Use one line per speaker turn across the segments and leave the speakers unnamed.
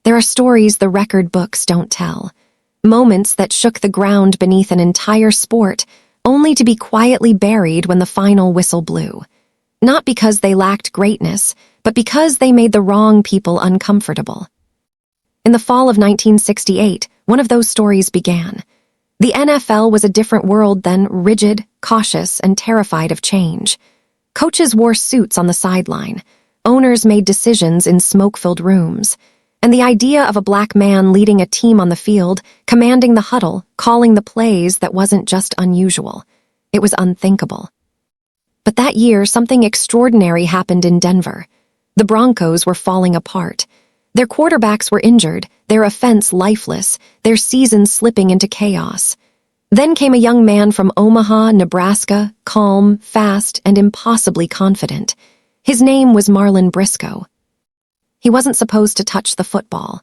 There are stories the record books don't tell. Moments that shook the ground beneath an entire sport, only to be quietly buried when the final whistle blew. Not because they lacked greatness, but because they made the wrong people uncomfortable. In the fall of 1968, one of those stories began. The NFL was a different world then, rigid, cautious, and terrified of change. Coaches wore suits on the sideline. Owners made decisions in smoke-filled rooms. And the idea of a black man leading a team on the field, commanding the huddle, calling the plays, that wasn't just unusual. It was unthinkable. But that year, something extraordinary happened in Denver. The Broncos were falling apart. Their quarterbacks were injured, their offense lifeless, their season slipping into chaos. Then came a young man from Omaha, Nebraska, calm, fast, and impossibly confident. His name was Marlin Briscoe. He wasn't supposed to touch the football.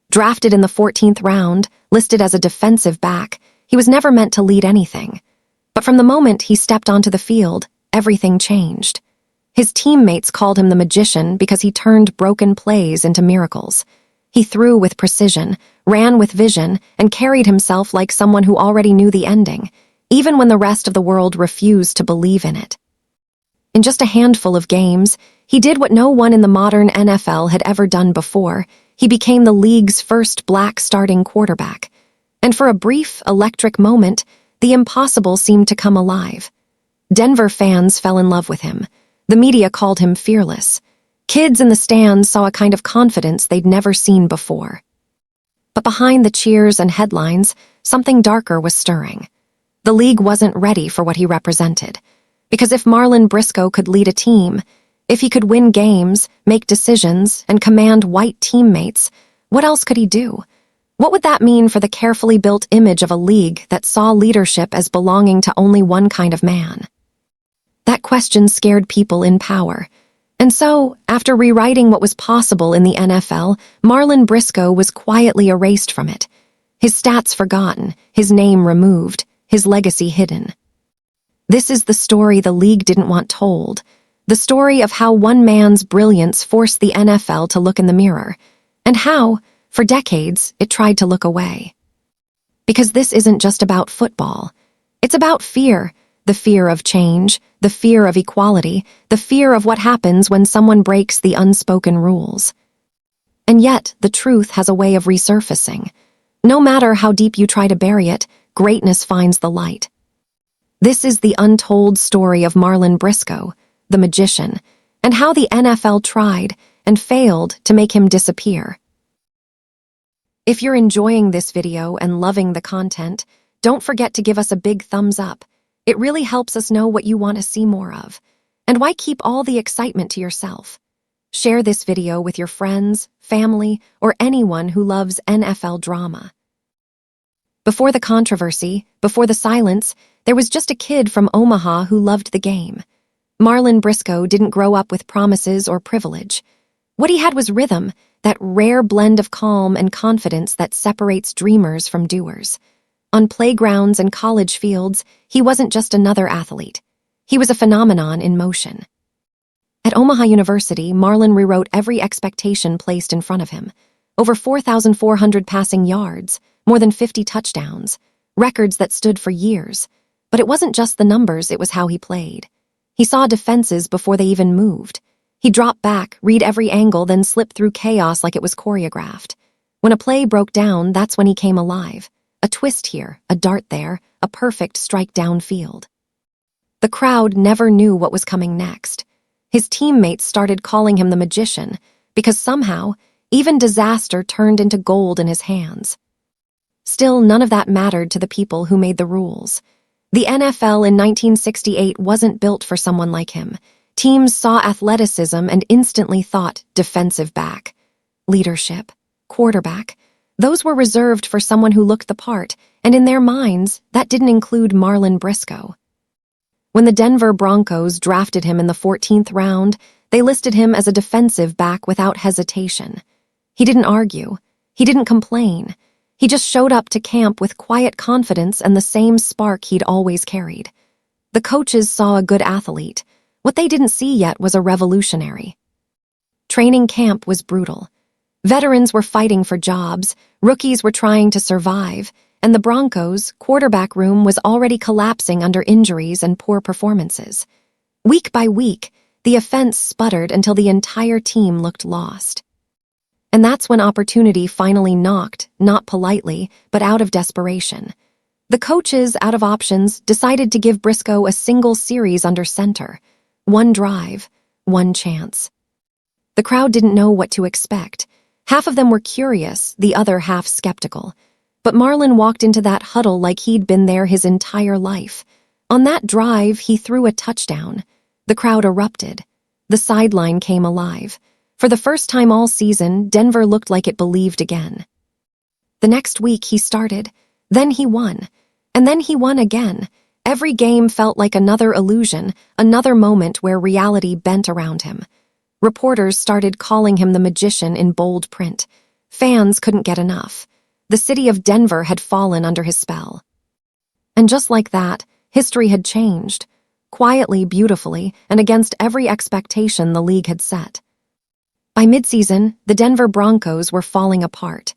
Drafted in the 14th round, listed as a defensive back, he was never meant to lead anything. But from the moment he stepped onto the field, everything changed. His teammates called him the magician because he turned broken plays into miracles. He threw with precision, ran with vision, and carried himself like someone who already knew the ending, even when the rest of the world refused to believe in it. In just a handful of games, he did what no one in the modern NFL had ever done before. He became the league's first black starting quarterback. And for a brief, electric moment, the impossible seemed to come alive. Denver fans fell in love with him. The media called him fearless. Kids in the stands saw a kind of confidence they'd never seen before. But behind the cheers and headlines, something darker was stirring. The league wasn't ready for what he represented. Because if Marlin Briscoe could lead a team, if he could win games, make decisions, and command white teammates, what else could he do? What would that mean for the carefully built image of a league that saw leadership as belonging to only one kind of man? That question scared people in power. And so, after rewriting what was possible in the NFL, Marlin Briscoe was quietly erased from it. His stats forgotten, his name removed, his legacy hidden. This is the story the league didn't want told. The story of how one man's brilliance forced the NFL to look in the mirror, and how, for decades, it tried to look away. Because this isn't just about football. It's about fear. The fear of change, the fear of equality, the fear of what happens when someone breaks the unspoken rules. And yet, the truth has a way of resurfacing. No matter how deep you try to bury it, greatness finds the light. This is the untold story of Marlin Briscoe, the magician, and how the NFL tried and failed to make him disappear. If you're enjoying this video and loving the content, don't forget to give us a big thumbs up. It really helps us know what you want to see more of. And why keep all the excitement to yourself? Share this video with your friends, family, or anyone who loves NFL drama. Before the controversy, before the silence, there was just a kid from Omaha who loved the game. Marlin Briscoe didn't grow up with promises or privilege. What he had was rhythm, that rare blend of calm and confidence that separates dreamers from doers. On playgrounds and college fields, he wasn't just another athlete. He was a phenomenon in motion. At Omaha University, Marlin rewrote every expectation placed in front of him. Over 4,400 passing yards, more than 50 touchdowns, records that stood for years. But it wasn't just the numbers, it was how he played. He saw defenses before they even moved. He dropped back, read every angle, then slipped through chaos like it was choreographed. When a play broke down, that's when he came alive. A twist here, a dart there, a perfect strike downfield. The crowd never knew what was coming next. His teammates started calling him the magician, because somehow, even disaster turned into gold in his hands. Still, none of that mattered to the people who made the rules. The NFL in 1968 wasn't built for someone like him. Teams saw athleticism and instantly thought defensive back, leadership, quarterback. Those were reserved for someone who looked the part, and in their minds, that didn't include Marlin Briscoe. When the Denver Broncos drafted him in the 14th round, they listed him as a defensive back without hesitation. He didn't argue. He didn't complain. He just showed up to camp with quiet confidence and the same spark he'd always carried. The coaches saw a good athlete. What they didn't see yet was a revolutionary. Training camp was brutal. Veterans were fighting for jobs, rookies were trying to survive, and the Broncos' quarterback room was already collapsing under injuries and poor performances. Week by week, the offense sputtered until the entire team looked lost. And that's when opportunity finally knocked, not politely, but out of desperation. The coaches, out of options, decided to give Briscoe a single series under center. One drive, one chance. The crowd didn't know what to expect. Half of them were curious, the other half skeptical. But Marlon walked into that huddle like he'd been there his entire life. On that drive, he threw a touchdown. The crowd erupted. The sideline came alive. For the first time all season, Denver looked like it believed again. The next week he started. Then he won. And then he won again. Every game felt like another illusion, another moment where reality bent around him. Reporters started calling him the magician in bold print. Fans couldn't get enough. The city of Denver had fallen under his spell. And just like that, history had changed. Quietly, beautifully, and against every expectation the league had set. By midseason, the Denver Broncos were falling apart.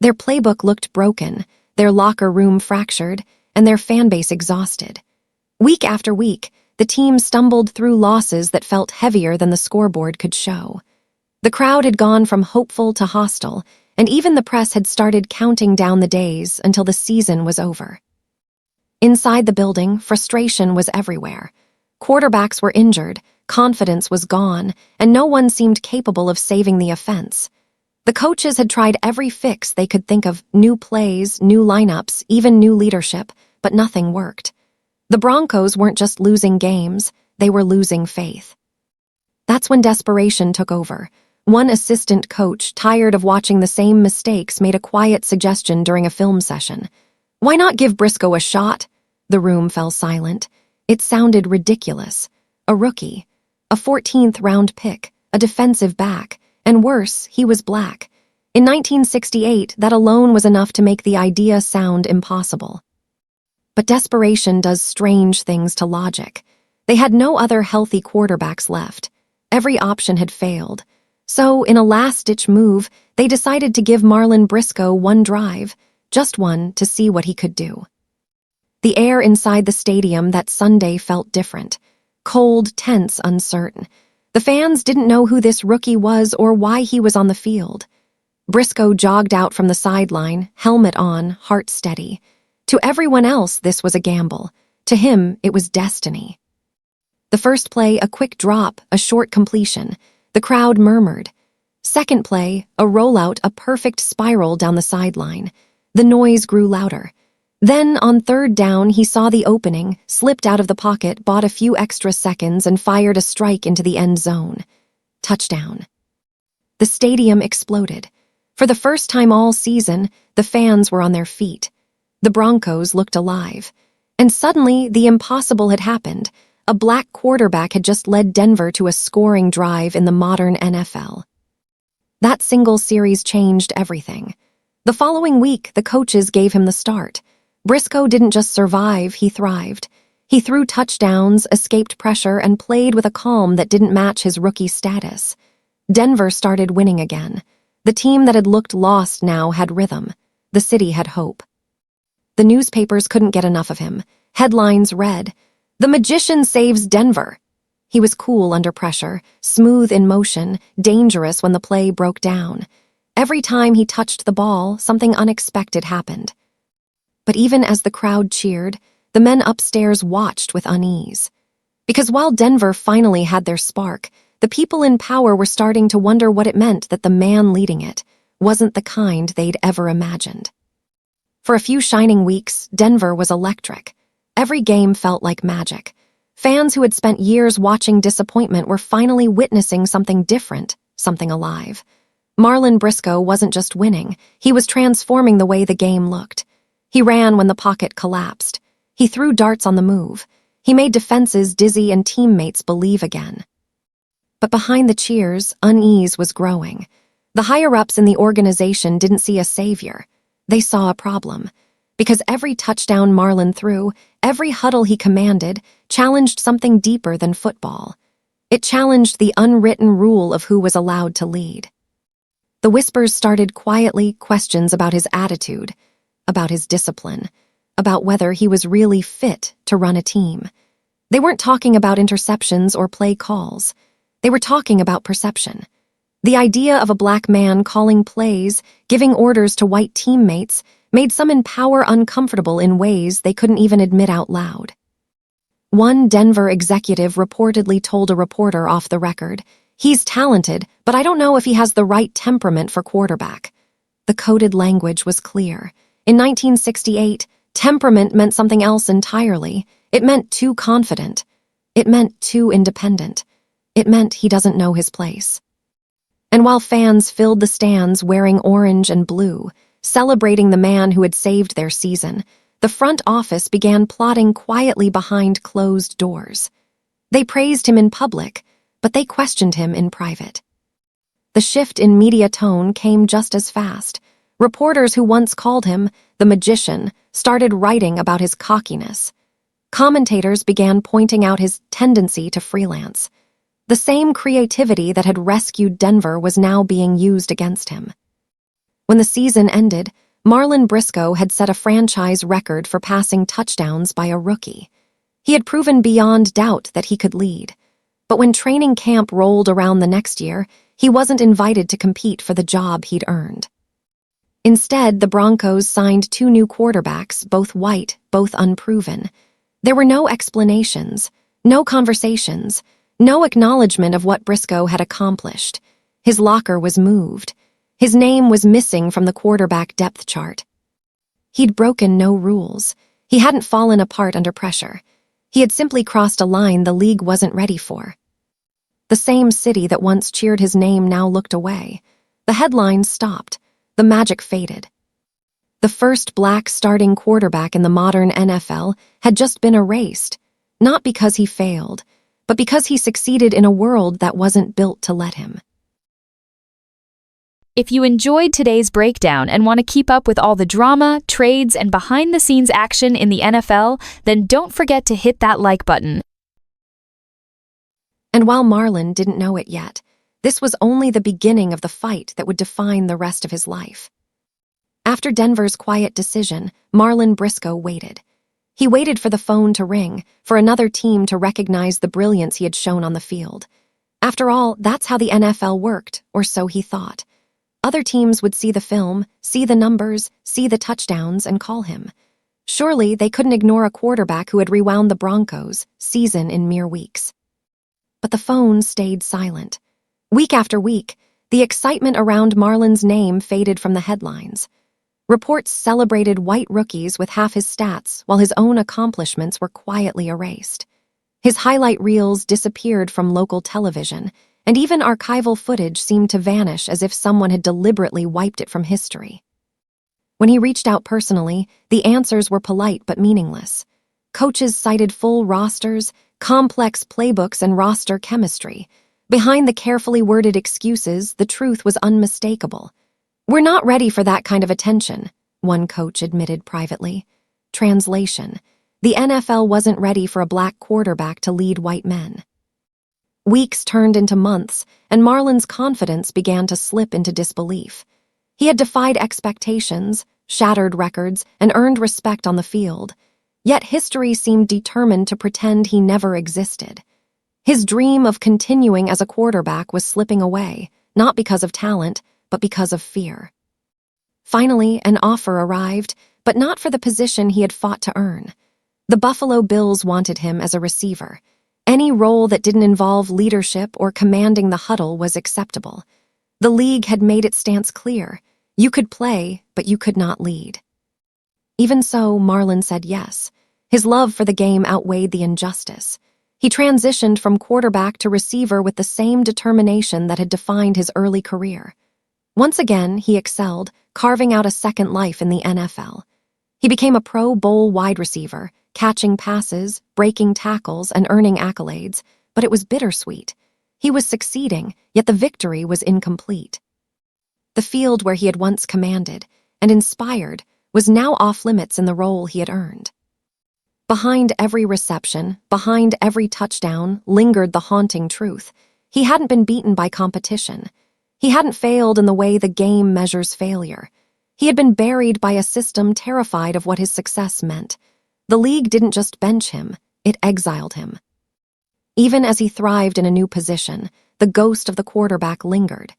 Their playbook looked broken, their locker room fractured, and their fanbase exhausted. Week after week, the team stumbled through losses that felt heavier than the scoreboard could show. The crowd had gone from hopeful to hostile, and even the press had started counting down the days until the season was over. Inside the building, frustration was everywhere. Quarterbacks were injured, confidence was gone, and no one seemed capable of saving the offense. The coaches had tried every fix they could think of, new plays, new lineups, even new leadership, but nothing worked. The Broncos weren't just losing games, they were losing faith. That's when desperation took over. One assistant coach, tired of watching the same mistakes, made a quiet suggestion during a film session. "Why not give Briscoe a shot?" The room fell silent. It sounded ridiculous. A rookie. A 14th round pick. A defensive back. And worse, he was black. In 1968, that alone was enough to make the idea sound impossible. But desperation does strange things to logic. They had no other healthy quarterbacks left. Every option had failed. So, in a last-ditch move, they decided to give Marlon Briscoe one drive, just one, to see what he could do. The air inside the stadium that Sunday felt different. Cold, tense, uncertain. The fans didn't know who this rookie was or why he was on the field. Briscoe jogged out from the sideline, helmet on, heart steady. To everyone else, this was a gamble. To him, it was destiny. The first play, a quick drop, a short completion. The crowd murmured. Second play, a rollout, a perfect spiral down the sideline. The noise grew louder. Then, on third down, he saw the opening, slipped out of the pocket, bought a few extra seconds, and fired a strike into the end zone. Touchdown. The stadium exploded. For the first time all season, the fans were on their feet. The Broncos looked alive. And suddenly, the impossible had happened. A black quarterback had just led Denver to a scoring drive in the modern NFL. That single series changed everything. The following week, the coaches gave him the start. Briscoe didn't just survive, he thrived. He threw touchdowns, escaped pressure, and played with a calm that didn't match his rookie status. Denver started winning again. The team that had looked lost now had rhythm. The city had hope. The newspapers couldn't get enough of him. Headlines read, "The Magician saves Denver." He was cool under pressure, smooth in motion, dangerous when the play broke down. Every time he touched the ball, something unexpected happened. But even as the crowd cheered, the men upstairs watched with unease. Because while Denver finally had their spark, the people in power were starting to wonder what it meant that the man leading it wasn't the kind they'd ever imagined. For a few shining weeks, Denver was electric. Every game felt like magic. Fans who had spent years watching disappointment were finally witnessing something different, something alive. Marlon Briscoe wasn't just winning, he was transforming the way the game looked. He ran when the pocket collapsed. He threw darts on the move. He made defenses dizzy and teammates believe again. But behind the cheers, unease was growing. The higher-ups in the organization didn't see a savior. They saw a problem. Because every touchdown Marlon threw, every huddle he commanded, challenged something deeper than football. It challenged the unwritten rule of who was allowed to lead. The whispers started quietly, questions about his attitude, about his discipline, about whether he was really fit to run a team. They weren't talking about interceptions or play calls. They were talking about perception. The idea of a black man calling plays, giving orders to white teammates, made some in power uncomfortable in ways they couldn't even admit out loud. One Denver executive reportedly told a reporter off the record, "He's talented, but I don't know if he has the right temperament for quarterback." The coded language was clear. In 1968, temperament meant something else entirely. It meant too confident. It meant too independent. It meant he doesn't know his place. And while fans filled the stands wearing orange and blue, celebrating the man who had saved their season, the front office began plotting quietly behind closed doors. They praised him in public, but they questioned him in private. The shift in media tone came just as fast. Reporters who once called him the magician started writing about his cockiness. Commentators began pointing out his tendency to freelance. The same creativity that had rescued Denver was now being used against him. When the season ended, Marlon Briscoe had set a franchise record for passing touchdowns by a rookie. He had proven beyond doubt that he could lead. But when training camp rolled around the next year, he wasn't invited to compete for the job he'd earned. Instead, the Broncos signed 2 new quarterbacks, both white, both unproven. There were no explanations, no conversations, no acknowledgement of what Briscoe had accomplished. His locker was moved. His name was missing from the quarterback depth chart. He'd broken no rules. He hadn't fallen apart under pressure. He had simply crossed a line the league wasn't ready for. The same city that once cheered his name now looked away. The headlines stopped. The magic faded. The first black starting quarterback in the modern NFL had just been erased, not because he failed, but because he succeeded in a world that wasn't built to let him.
If you enjoyed today's breakdown and want to keep up with all the drama, trades, and behind-the-scenes action in the NFL, then don't forget to hit that like button.
And while Marlon didn't know it yet, this was only the beginning of the fight that would define the rest of his life. After Denver's quiet decision, Marlon Briscoe waited. He waited for the phone to ring, for another team to recognize the brilliance he had shown on the field. After all, that's how the NFL worked, or so he thought. Other teams would see the film, see the numbers, see the touchdowns, and call him. Surely they couldn't ignore a quarterback who had rewound the Broncos' season in mere weeks. But the phone stayed silent. Week after week, the excitement around Marlon's name faded from the headlines. Reports celebrated white rookies with half his stats, while his own accomplishments were quietly erased. His highlight reels disappeared from local television, and even archival footage seemed to vanish as if someone had deliberately wiped it from history. When he reached out personally, the answers were polite but meaningless. Coaches cited full rosters, complex playbooks, and roster chemistry. Behind the carefully worded excuses, the truth was unmistakable. "We're not ready for that kind of attention," one coach admitted privately. Translation: the NFL wasn't ready for a black quarterback to lead white men. Weeks turned into months, and Marlon's confidence began to slip into disbelief. He had defied expectations, shattered records, and earned respect on the field. Yet history seemed determined to pretend he never existed. His dream of continuing as a quarterback was slipping away, not because of talent, but because of fear. Finally, an offer arrived, but not for the position he had fought to earn. The Buffalo Bills wanted him as a receiver. Any role that didn't involve leadership or commanding the huddle was acceptable. The league had made its stance clear. You could play, but you could not lead. Even so, Marlon said yes. His love for the game outweighed the injustice. He transitioned from quarterback to receiver with the same determination that had defined his early career. Once again, he excelled, carving out a second life in the NFL. He became a Pro Bowl wide receiver, catching passes, breaking tackles, and earning accolades, but it was bittersweet. He was succeeding, yet the victory was incomplete. The field where he had once commanded and inspired was now off-limits in the role he had earned. Behind every reception, behind every touchdown, lingered the haunting truth. He hadn't been beaten by competition. He hadn't failed in the way the game measures failure. He had been buried by a system terrified of what his success meant. The league didn't just bench him, it exiled him. Even as he thrived in a new position, the ghost of the quarterback lingered.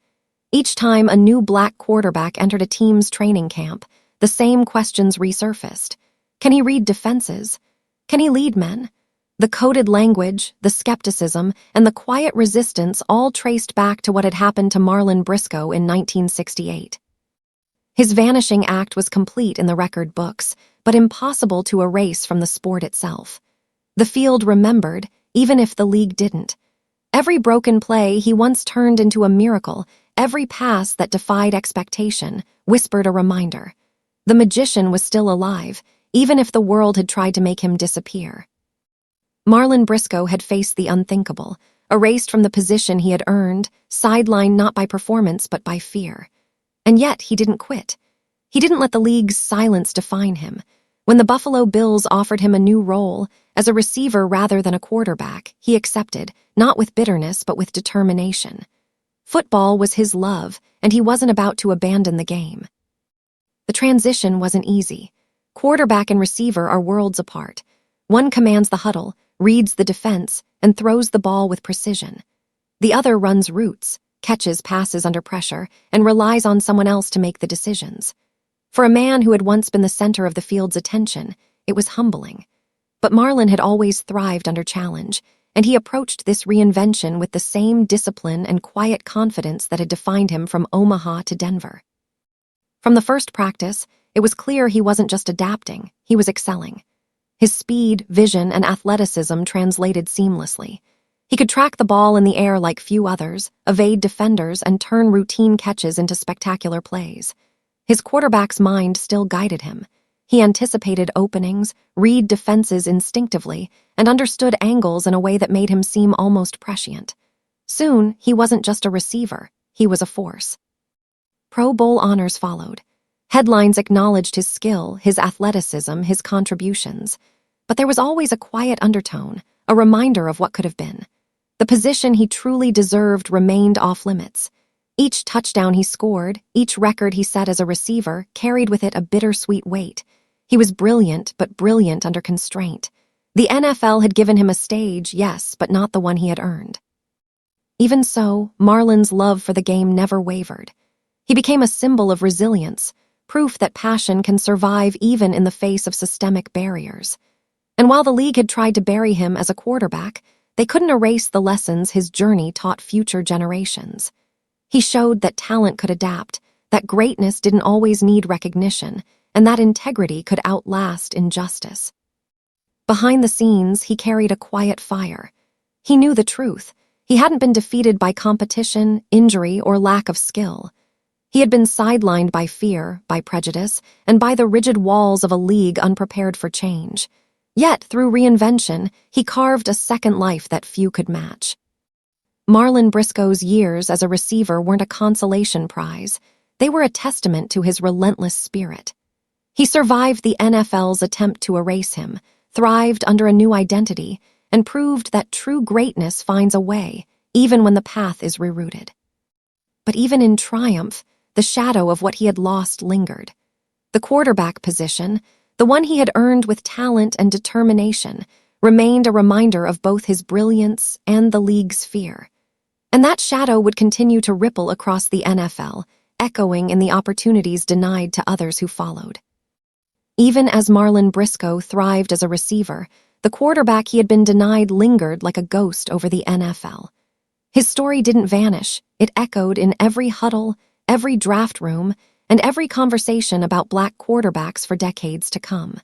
Each time a new black quarterback entered a team's training camp, the same questions resurfaced. Can he read defenses? Can he lead men? The coded language, the skepticism, and the quiet resistance all traced back to what had happened to Marlon Briscoe in 1968. His vanishing act was complete in the record books, but impossible to erase from the sport itself. The field remembered, even if the league didn't. Every broken play he once turned into a miracle, every pass that defied expectation, whispered a reminder. The magician was still alive, even if the world had tried to make him disappear. Marlon Briscoe had faced the unthinkable, erased from the position he had earned, sidelined not by performance but by fear. And yet he didn't quit. He didn't let the league's silence define him. When the Buffalo Bills offered him a new role, as a receiver rather than a quarterback, he accepted, not with bitterness but with determination. Football was his love, and he wasn't about to abandon the game. The transition wasn't easy. Quarterback and receiver are worlds apart. One commands the huddle, reads the defense, and throws the ball with precision. The other runs routes, catches passes under pressure, and relies on someone else to make the decisions. For a man who had once been the center of the field's attention, it was humbling. But Marlon had always thrived under challenge, and he approached this reinvention with the same discipline and quiet confidence that had defined him from Omaha to Denver. From the first practice, it was clear he wasn't just adapting, he was excelling. His speed, vision, and athleticism translated seamlessly. He could track the ball in the air like few others, evade defenders, and turn routine catches into spectacular plays. His quarterback's mind still guided him. He anticipated openings, read defenses instinctively, and understood angles in a way that made him seem almost prescient. Soon, he wasn't just a receiver, he was a force. Pro Bowl honors followed. Headlines acknowledged his skill, his athleticism, his contributions. But there was always a quiet undertone, a reminder of what could have been. The position he truly deserved remained off-limits. Each touchdown he scored, each record he set as a receiver, carried with it a bittersweet weight. He was brilliant, but brilliant under constraint. The NFL had given him a stage, yes, but not the one he had earned. Even so, Marlon's love for the game never wavered. He became a symbol of resilience, proof that passion can survive even in the face of systemic barriers. And while the league had tried to bury him as a quarterback, they couldn't erase the lessons his journey taught future generations. He showed that talent could adapt, that greatness didn't always need recognition, and that integrity could outlast injustice. Behind the scenes, he carried a quiet fire. He knew the truth. He hadn't been defeated by competition, injury, or lack of skill. He had been sidelined by fear, by prejudice, and by the rigid walls of a league unprepared for change. Yet, through reinvention, he carved a second life that few could match. Marlon Briscoe's years as a receiver weren't a consolation prize. They were a testament to his relentless spirit. He survived the NFL's attempt to erase him, thrived under a new identity, and proved that true greatness finds a way, even when the path is rerouted. But even in triumph, the shadow of what he had lost lingered. The quarterback position, the one he had earned with talent and determination, remained a reminder of both his brilliance and the league's fear. And that shadow would continue to ripple across the NFL, echoing in the opportunities denied to others who followed. Even as Marlon Briscoe thrived as a receiver, the quarterback he had been denied lingered like a ghost over the NFL. His story didn't vanish. It echoed in every huddle, every draft room, and every conversation about black quarterbacks for decades to come.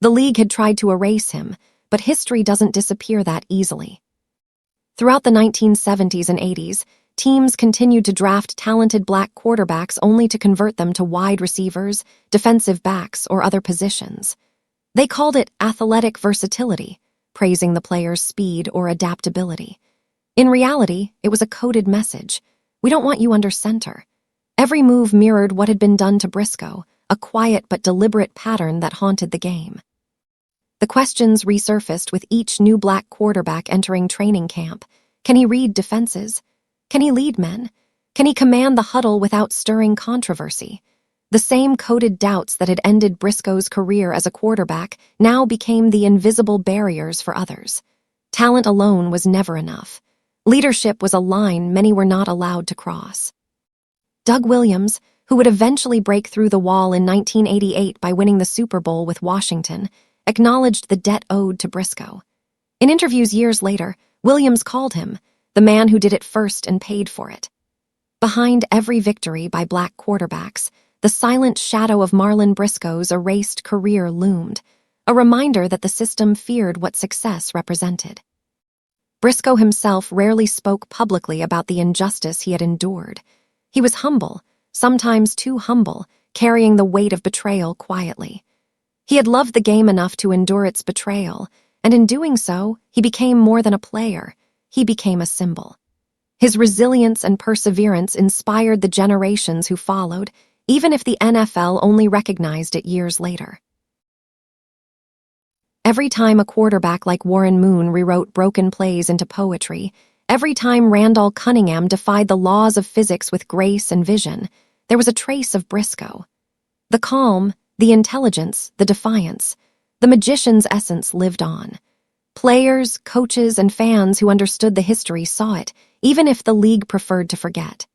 The league had tried to erase him, but history doesn't disappear that easily. Throughout the 1970s and 80s, teams continued to draft talented black quarterbacks only to convert them to wide receivers, defensive backs, or other positions. They called it athletic versatility, praising the player's speed or adaptability. In reality, it was a coded message. We don't want you under center. Every move mirrored what had been done to Briscoe, a quiet but deliberate pattern that haunted the game. The questions resurfaced with each new black quarterback entering training camp. Can he read defenses? Can he lead men? Can he command the huddle without stirring controversy? The same coded doubts that had ended Briscoe's career as a quarterback now became the invisible barriers for others. Talent alone was never enough. Leadership was a line many were not allowed to cross. Doug Williams, who would eventually break through the wall in 1988 by winning the Super Bowl with Washington, acknowledged the debt owed to Briscoe. In interviews years later, Williams called him the man who did it first and paid for it. Behind every victory by black quarterbacks, the silent shadow of Marlin Briscoe's erased career loomed, a reminder that the system feared what success represented. Briscoe himself rarely spoke publicly about the injustice he had endured. He was humble, sometimes too humble, carrying the weight of betrayal quietly. He had loved the game enough to endure its betrayal, and in doing so, he became more than a player. He became a symbol. His resilience and perseverance inspired the generations who followed, even if the NFL only recognized it years later. Every time a quarterback like Warren Moon rewrote broken plays into poetry, every time Randall Cunningham defied the laws of physics with grace and vision, there was a trace of Briscoe. The calm, the intelligence, the defiance, the magician's essence lived on. Players, coaches, and fans who understood the history saw it, even if the league preferred to forget.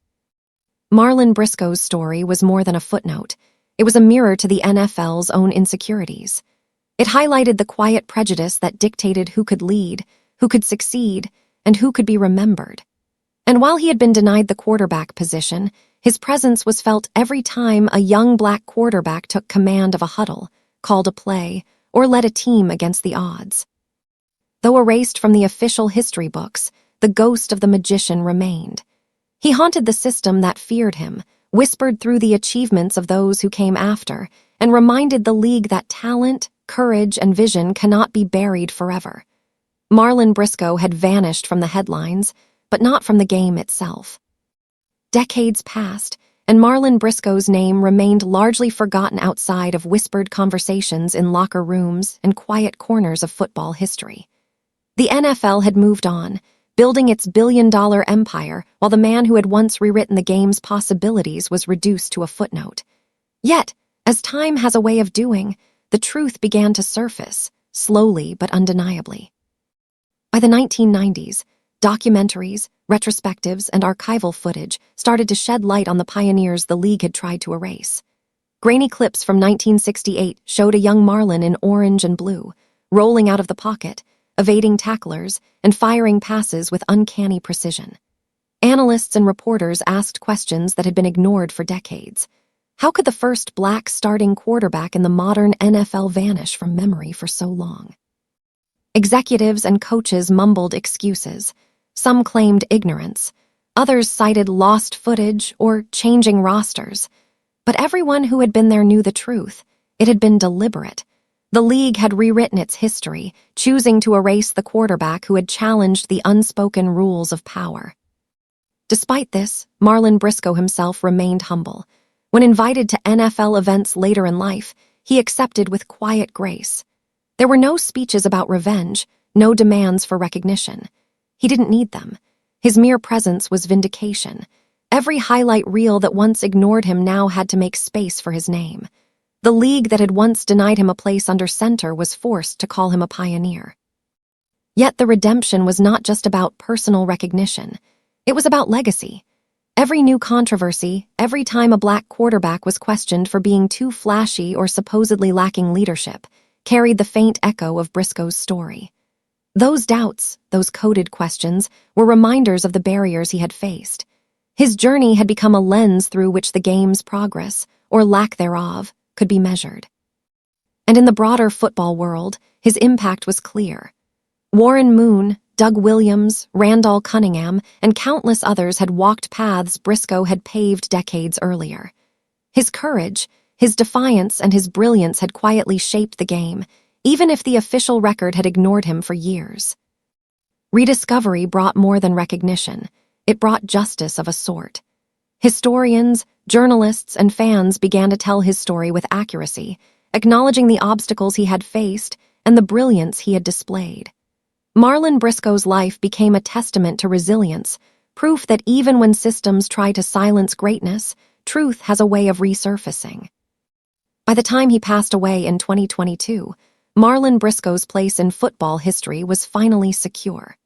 Marlin Briscoe's story was more than a footnote. It was a mirror to the NFL's own insecurities. It highlighted the quiet prejudice that dictated who could lead, who could succeed, and who could be remembered. And while he had been denied the quarterback position, his presence was felt every time a young black quarterback took command of a huddle, called a play, or led a team against the odds. Though erased from the official history books, the ghost of the magician remained. He haunted the system that feared him, whispered through the achievements of those who came after, and reminded the league that talent, courage, and vision cannot be buried forever. Marlin Briscoe had vanished from the headlines, but not from the game itself. Decades passed, and Marlin Briscoe's name remained largely forgotten outside of whispered conversations in locker rooms and quiet corners of football history. The NFL had moved on, building its billion-dollar empire, while the man who had once rewritten the game's possibilities was reduced to a footnote. Yet, as time has a way of doing, the truth began to surface, slowly but undeniably. By the 1990s, documentaries, retrospectives, and archival footage started to shed light on the pioneers the league had tried to erase. Grainy clips from 1968 showed a young Marlin in orange and blue, rolling out of the pocket, evading tacklers, and firing passes with uncanny precision. Analysts and reporters asked questions that had been ignored for decades. How could the first black starting quarterback in the modern NFL vanish from memory for so long? Executives and coaches mumbled excuses. Some claimed ignorance. Others cited lost footage or changing rosters. But everyone who had been there knew the truth. It had been deliberate. The league had rewritten its history, choosing to erase the quarterback who had challenged the unspoken rules of power. Despite this, Marlin Briscoe himself remained humble. When invited to NFL events later in life, he accepted with quiet grace. There were no speeches about revenge, no demands for recognition. He didn't need them. His mere presence was vindication. Every highlight reel that once ignored him now had to make space for his name. The league that had once denied him a place under center was forced to call him a pioneer. Yet the redemption was not just about personal recognition. It was about legacy. Every new controversy, every time a black quarterback was questioned for being too flashy or supposedly lacking leadership, carried the faint echo of Briscoe's story. Those doubts, those coded questions, were reminders of the barriers he had faced. His journey had become a lens through which the game's progress, or lack thereof, could be measured. And in the broader football world, his impact was clear. Warren Moon, Doug Williams, Randall Cunningham, and countless others had walked paths Briscoe had paved decades earlier. His courage, his defiance, and his brilliance had quietly shaped the game, even if the official record had ignored him for years. Rediscovery brought more than recognition. It brought justice of a sort. Historians, journalists, and fans began to tell his story with accuracy, acknowledging the obstacles he had faced and the brilliance he had displayed. Marlin Briscoe's life became a testament to resilience, proof that even when systems try to silence greatness, truth has a way of resurfacing. By the time he passed away in 2022, Marlon Briscoe's place in football history was finally secure.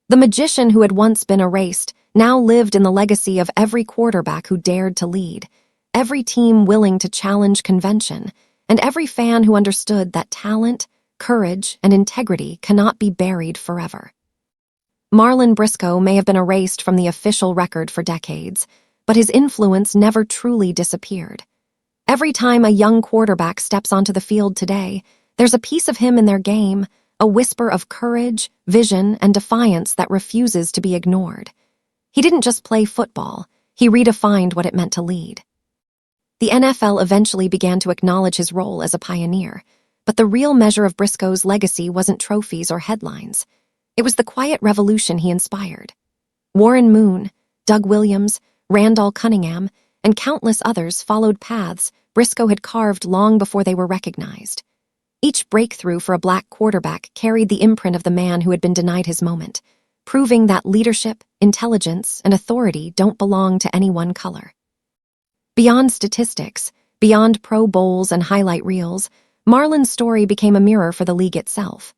The magician who had once been erased now lived in the legacy of every quarterback who dared to lead, every team willing to challenge convention, and every fan who understood that talent, courage, and integrity cannot be buried forever. Marlon Briscoe may have been erased from the official record for decades, but his influence never truly disappeared. Every time a young quarterback steps onto the field today, there's a piece of him in their game, a whisper of courage, vision, and defiance that refuses to be ignored. He didn't just play football, he redefined what it meant to lead. The NFL eventually began to acknowledge his role as a pioneer, but the real measure of Briscoe's legacy wasn't trophies or headlines. It was the quiet revolution he inspired. Warren Moon, Doug Williams, Randall Cunningham, and countless others followed paths Briscoe had carved long before they were recognized. Each breakthrough for a black quarterback carried the imprint of the man who had been denied his moment, proving that leadership, intelligence, and authority don't belong to any one color. Beyond statistics, beyond Pro Bowls and highlight reels, Marlon's story became a mirror for the league itself.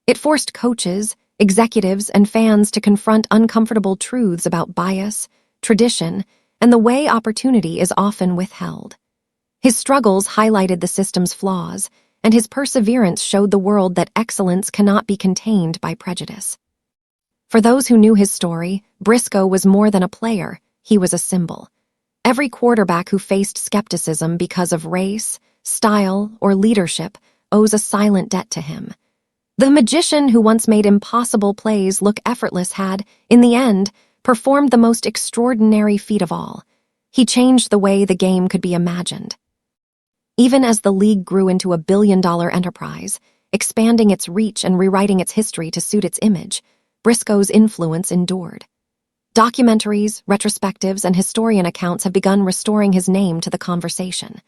It forced coaches, executives, and fans to confront uncomfortable truths about bias, tradition, and the way opportunity is often withheld. His struggles highlighted the system's flaws, and his perseverance showed the world that excellence cannot be contained by prejudice. For those who knew his story, Briscoe was more than a player, he was a symbol. Every quarterback who faced skepticism because of race, style, or leadership owes a silent debt to him. The magician who once made impossible plays look effortless had, in the end, performed the most extraordinary feat of all. He changed the way the game could be imagined. Even as the league grew into a billion-dollar enterprise, expanding its reach and rewriting its history to suit its image, Briscoe's influence endured. Documentaries, retrospectives, and historian accounts have begun restoring his name to the conversation.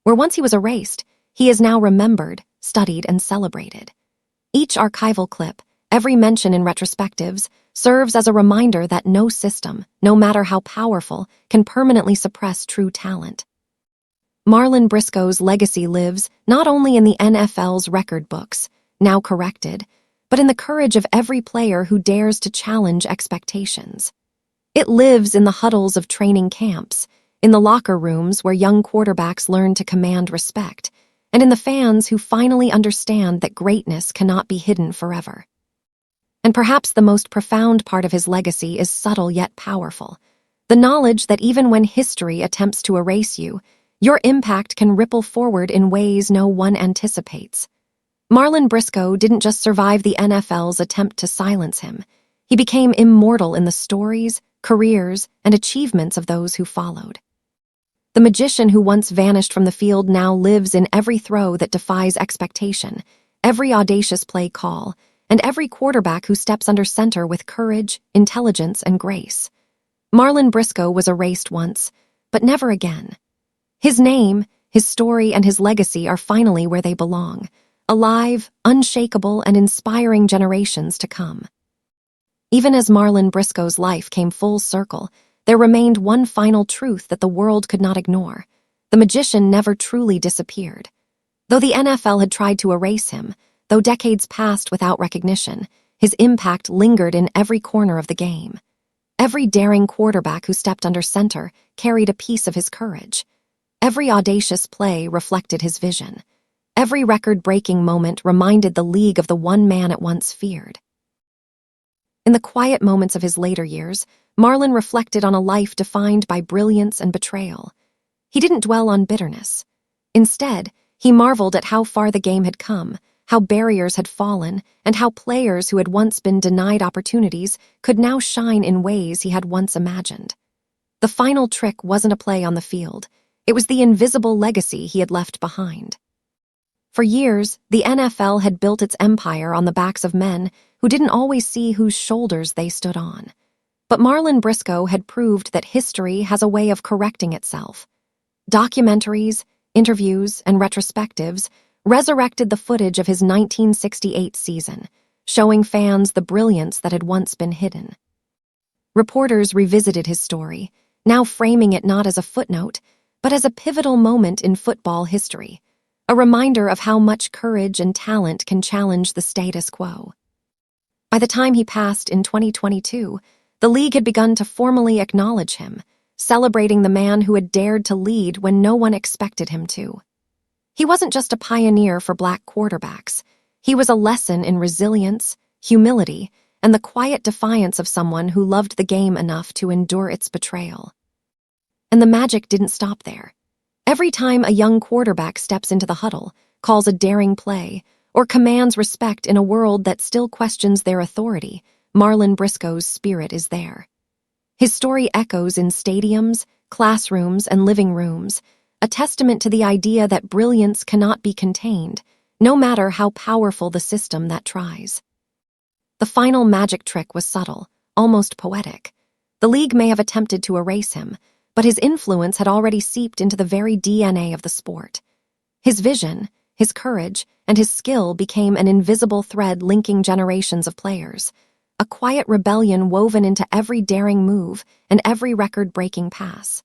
Where once he was erased, he is now remembered, studied, and celebrated. Each archival clip, every mention in retrospectives, serves as a reminder that no system, no matter how powerful, can permanently suppress true talent. Marlon Briscoe's legacy lives not only in the NFL's record books, now corrected, but in the courage of every player who dares to challenge expectations. It lives in the huddles of training camps, in the locker rooms where young quarterbacks learn to command respect, and in the fans who finally understand that greatness cannot be hidden forever. And perhaps the most profound part of his legacy is subtle yet powerful, the knowledge that even when history attempts to erase you, your impact can ripple forward in ways no one anticipates. Marlon Briscoe didn't just survive the NFL's attempt to silence him. He became immortal in the stories, careers, and achievements of those who followed. The magician who once vanished from the field now lives in every throw that defies expectation, every audacious play call, and every quarterback who steps under center with courage, intelligence, and grace. Marlon Briscoe was erased once, but never again. His name, his story, and his legacy are finally where they belong, alive, unshakable, and inspiring generations to come. Even as Marlon Briscoe's life came full circle, there remained one final truth that the world could not ignore. The magician never truly disappeared. Though the NFL had tried to erase him, though decades passed without recognition, his impact lingered in every corner of the game. Every daring quarterback who stepped under center carried a piece of his courage. Every audacious play reflected his vision. Every record-breaking moment reminded the league of the one man it once feared. In the quiet moments of his later years, Marlon reflected on a life defined by brilliance and betrayal. He didn't dwell on bitterness. Instead, he marveled at how far the game had come, how barriers had fallen, and how players who had once been denied opportunities could now shine in ways he had once imagined. The final trick wasn't a play on the field. It was the invisible legacy he had left behind. For years, the NFL had built its empire on the backs of men who didn't always see whose shoulders they stood on. But Marlon Briscoe had proved that history has a way of correcting itself. Documentaries, interviews, and retrospectives resurrected the footage of his 1968 season, showing fans the brilliance that had once been hidden. Reporters revisited his story, now framing it not as a footnote, but as a pivotal moment in football history, a reminder of how much courage and talent can challenge the status quo. By the time he passed in 2022, the league had begun to formally acknowledge him, celebrating the man who had dared to lead when no one expected him to. He wasn't just a pioneer for black quarterbacks. He was a lesson in resilience, humility, and the quiet defiance of someone who loved the game enough to endure its betrayal. And the magic didn't stop there. Every time a young quarterback steps into the huddle, calls a daring play, or commands respect in a world that still questions their authority, Marlon Briscoe's spirit is there. His story echoes in stadiums, classrooms, and living rooms, a testament to the idea that brilliance cannot be contained, no matter how powerful the system that tries. The final magic trick was subtle, almost poetic. The league may have attempted to erase him, but his influence had already seeped into the very DNA of the sport. His vision, his courage, and his skill became an invisible thread linking generations of players, a quiet rebellion woven into every daring move and every record-breaking pass.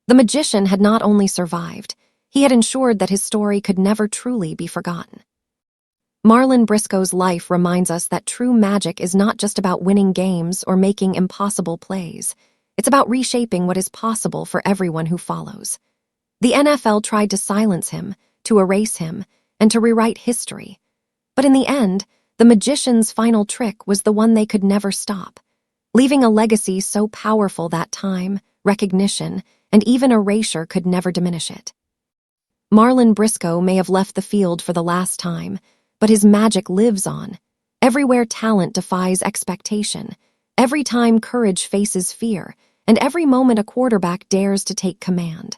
The magician had not only survived, he had ensured that his story could never truly be forgotten. Marlon Briscoe's life reminds us that true magic is not just about winning games or making impossible plays. It's about reshaping what is possible for everyone who follows. The NFL tried to silence him, to erase him, and to rewrite history. But in the end, the magician's final trick was the one they could never stop, leaving a legacy so powerful that time, recognition, and even erasure could never diminish it. Marlon Briscoe may have left the field for the last time, but his magic lives on. Everywhere talent defies expectation, every time courage faces fear, and every moment a quarterback dares to take command.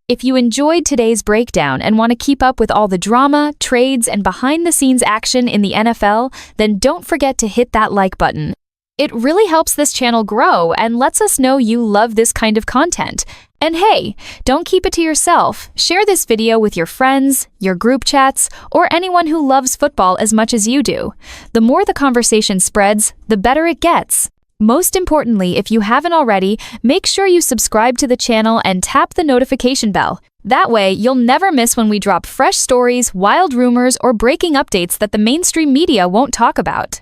If you enjoyed today's breakdown and want to keep up with all the drama, trades, and behind-the-scenes action in the NFL, then don't forget to hit that like button. It really helps this channel grow and lets us know you love this kind of content. And hey, don't keep it to yourself. Share this video with your friends, your group chats, or anyone who loves football as much as you do. The more the conversation spreads, the better it gets. Most importantly, if you haven't already, make sure you subscribe to the channel and tap the notification bell. That way, you'll never miss when we drop fresh stories, wild rumors, or breaking updates that the mainstream media won't talk about.